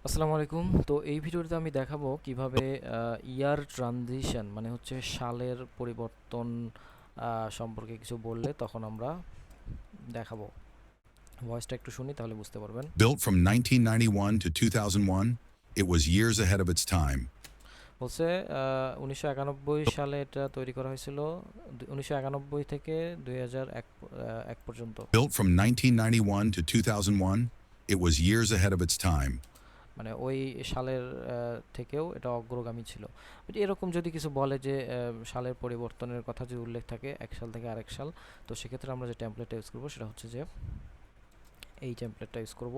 আসসালামু আলাইকুম। তো এই ভিডিওতে আমি দেখাবো কিভাবে ইয়ার ট্রানজিশন মানে হচ্ছে সালের পরিবর্তন সম্পর্কে কিছু বললে তখন আমরা দেখাবো। ভয়েসটা একটু শুনি তাহলে বুঝতে পারবেন। Built from 1991 to 2001, it was years ahead of its time. বলছে 1991 সালে এটা তৈরি করা হয়েছিল, 1991 থেকে 2001 এক পর্যন্ত। Built from 1991 to 2001, it was years ahead of its time. মানে ওই সালের থেকেও এটা অগ্রগামী ছিল। এরকম যদি কিছু বলে যে সালের পরিবর্তনের কথা যদি উল্লেখ থাকে এক সাল থেকে আরেক সাল, তো সেক্ষেত্রে আমরা যে টেমপ্লেটটা ইউজ করবো সেটা হচ্ছে যে এই টেমপ্লেটটা ইউজ করব।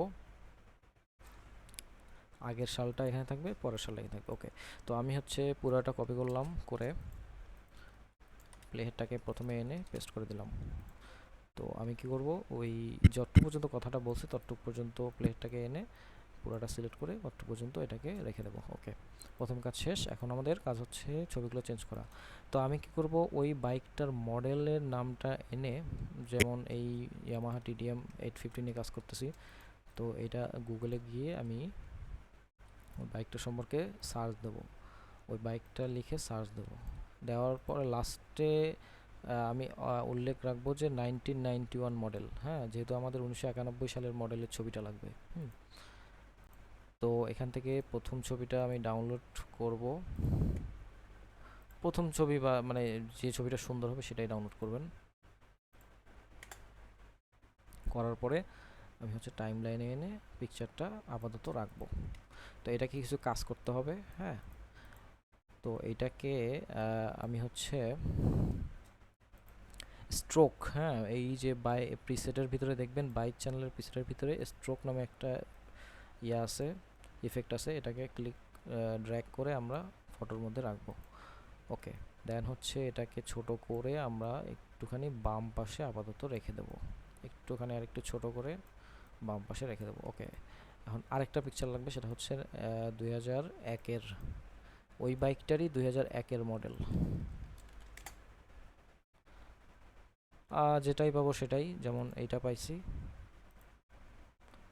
আগের সালটা এখানে থাকবে, পরের সালটা এখানে থাকবে। ওকে, তো আমি হচ্ছে পুরোটা কপি করলাম, করে প্লেহেডটাকে প্রথমে এনে পেস্ট করে দিলাম। তো আমি কি করব, ওই যতটুকু পর্যন্ত কথাটা বলছি ততটুকু পর্যন্ত প্লেহেডটাকে এনে পুরোটা সিলেক্ট করে অতটুকু পর্যন্ত এটাকে রেখে দেবো। ওকে, প্রথম কাজ শেষ। এখন আমাদের কাজ হচ্ছে ছবিগুলো চেঞ্জ করা। তো আমি কি করব, ওই বাইকটার মডেলের নামটা এনে, যেমন এই ইয়ামাহা টিডিএম 850 নিয়ে কাজ করতেছি, তো এটা গুগলে গিয়ে আমি ওই বাইকটা সম্পর্কে সার্চ দেবো, ওই বাইকটা লিখে সার্চ দেবো। দেওয়ার পরে লাস্টে আমি উল্লেখ রাখবো যে 1991 মডেল, হ্যাঁ, যেহেতু আমাদের 1991 সালের মডেলের ছবিটা লাগবে। তো এখান থেকে প্রথম ছবিটা আমি ডাউনলোড করব। প্রথম ছবি বা মানে যে ছবিটা সুন্দর হবে সেটাই ডাউনলোড করবেন। করার পরে আমি হচ্ছে টাইম লাইনে এনে পিকচারটা আপাতত রাখবো। তো এটাকে কিছু কাজ করতে হবে, হ্যাঁ। তো এইটাকে আমি হচ্ছে স্ট্রোক, হ্যাঁ, এই যে বাই প্রিসেটের ভিতরে দেখবেন, বাইক চ্যানেলের প্রিসেটের ভিতরে স্ট্রোক নামে একটা ইয়ে আছে, ইফেক্ট আছে, এটাকে ড্র্যাগ করে আমরা ফটোর মধ্যে রাখবো। ওকে, দেন হচ্ছে এটাকে ছোট করে আমরা একটুখানি বাম পাশে আপাতত রেখে দেবো, একটুখানি আরেকটু ছোট করে বাম পাশে রেখে দেবো। ওকে, এখন আরেকটা পিকচার লাগবে, সেটা হচ্ছে 2001-এর, ওই বাইকটারই 2001-এর মডেল। যেটাই পাবো সেটাই, যেমন এইটা পাইছি,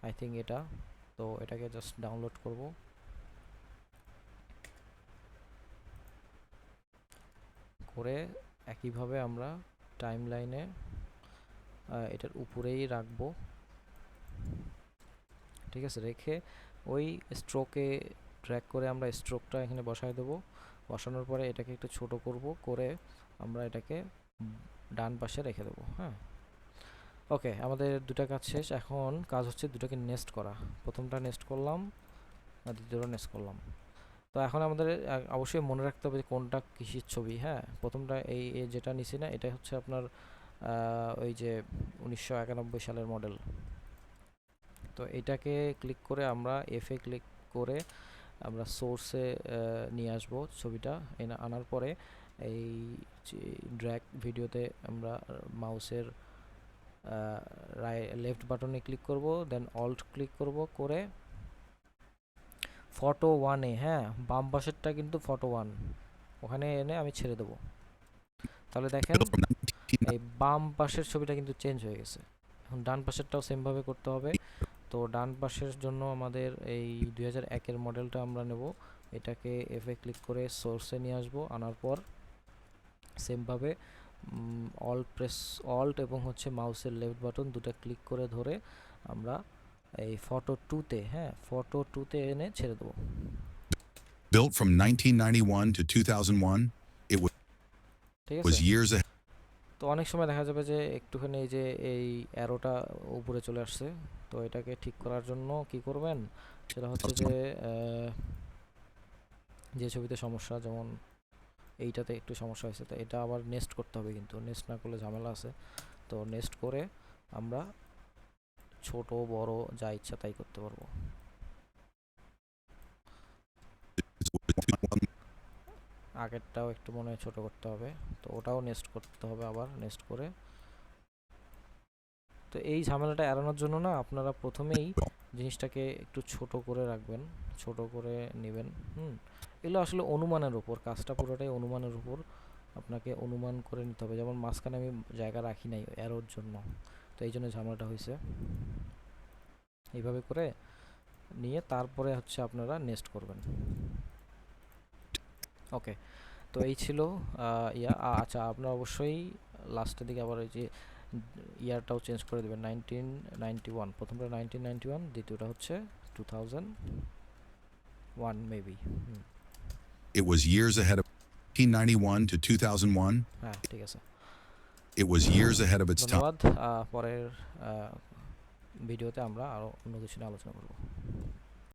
আই থিঙ্ক এটা। তো এটাকে জাস্ট ডাউনলোড করব, করে একইভাবে আমরা টাইম লাইনে এটার উপরেই রাখবো। ঠিক আছে, রেখে ওই স্ট্রোকে ড্র্যাগ করে আমরা স্ট্রোকটা এখানে বসায় দেবো। বসানোর পরে এটাকে একটু ছোট করব, করে আমরা এটাকে ডান পাশে রেখে দেবো। হ্যাঁ, ওকে, আমাদের দুটা কাজ শেষ। এখন কাজ হচ্ছে দুটাকে নেস্ট করা। প্রথমটা নেস্ট করলাম আর দ্বিতীয়টা নেস্ট করলাম। তো এখন আমাদের অবশ্যই মনে রাখতে হবে কোনটা কৃষির ছবি। হ্যাঁ, প্রথমটা এই যেটা নিছি না, এটা হচ্ছে আপনার ওই যে 1991 সালের মডেল। তো এটাকে ক্লিক করে আমরা এফে ক্লিক করে আমরা সোর্সে নিয়ে আসবো ছবিটা। এনে আনার পরে এই ড্র্যাগ ভিডিওতে আমরা মাউসের লেফট বাটনে ক্লিক করব, দেন অল্ট ক্লিক করব, করে ফটো ওয়ানে, হ্যাঁ, বাম পাশেরটা কিন্তু ফটো ওয়ান, ওখানে এনে আমি ছেড়ে দেবো। তাহলে দেখেন Built from 19, এই বাম পাশের ছবিটা কিন্তু চেঞ্জ হয়ে গেছে। এখন ডান পাশেরটাও সেমভাবে করতে হবে। তো ডান পাশের জন্য আমাদের এই 2001-এর মডেলটা আমরা নেব, এটাকে এফে ক্লিক করে সোর্সে নিয়ে আসবো। আনার পর সেমভাবে অল্ট এবং হচ্ছে মাউসের লেফট বাটন দুটো ক্লিক করে ধরে আমরা এই ফটো টুতে, হ্যাঁ, ফটো টুতে এনে ছেড়ে দেবো। built from 1991 to 2001, it ঠিক আছে, was years ahead. তো অনেক সময় দেখা যাবে যে একটুখানি এই যে এই অ্যারোটা উপরে চলে আসছে। তো এটাকে ঠিক করার জন্য কি করবেন, সেটা হচ্ছে যে যে ছবিতে সমস্যা, যেমন এইটাতে একটু সমস্যা হয়েছে, তো এটা আবার নেস্ট করতে হবে, কিন্তু নেস্ট না করলে ঝামেলা আছে। তো নেস্ট করে আমরা ছোট বড় যা ইচ্ছা তাই করতে পারবো। আগেরটাও একটু মনে হয় ছোট করতে হবে, তো ওটাও নেস্ট করতে হবে, আবার নেস্ট করে। তো এই ঝামেলাটা এড়ানোর জন্য না, আপনারা প্রথমেই জিনিসটাকে একটু ছোট করে রাখবেন, ছোট করে নেবেন। এগুলো আসলে অনুমানের উপর, কাজটা পুরোটাই অনুমানের উপর, আপনাকে অনুমান করে নিতে হবে। যেমন মাঝখানে আমি জায়গা রাখি নাই এরোর জন্য, তো এই জন্য ঝামেলাটা হয়েছে। এইভাবে করে নিয়ে তারপরে হচ্ছে আপনারা নেক্সট করবেন। ওকে, তো এই ছিল আচ্ছা, আপনারা অবশ্যই লাস্টের দিকে আবার এই যে ইয়ারটাও চেঞ্জ করে দেবেন, 1991, প্রথমটা 1991, দ্বিতীয়টা হচ্ছে 2001 maybe. It was years ahead of 1991 to 2001. হ্যাঁ, ঠিক আছে, It was years ahead of its time. ধন্যবাদ। পরের ভিডিওতে আমরা আরও অন্য কিছু নিয়ে আলোচনা করব।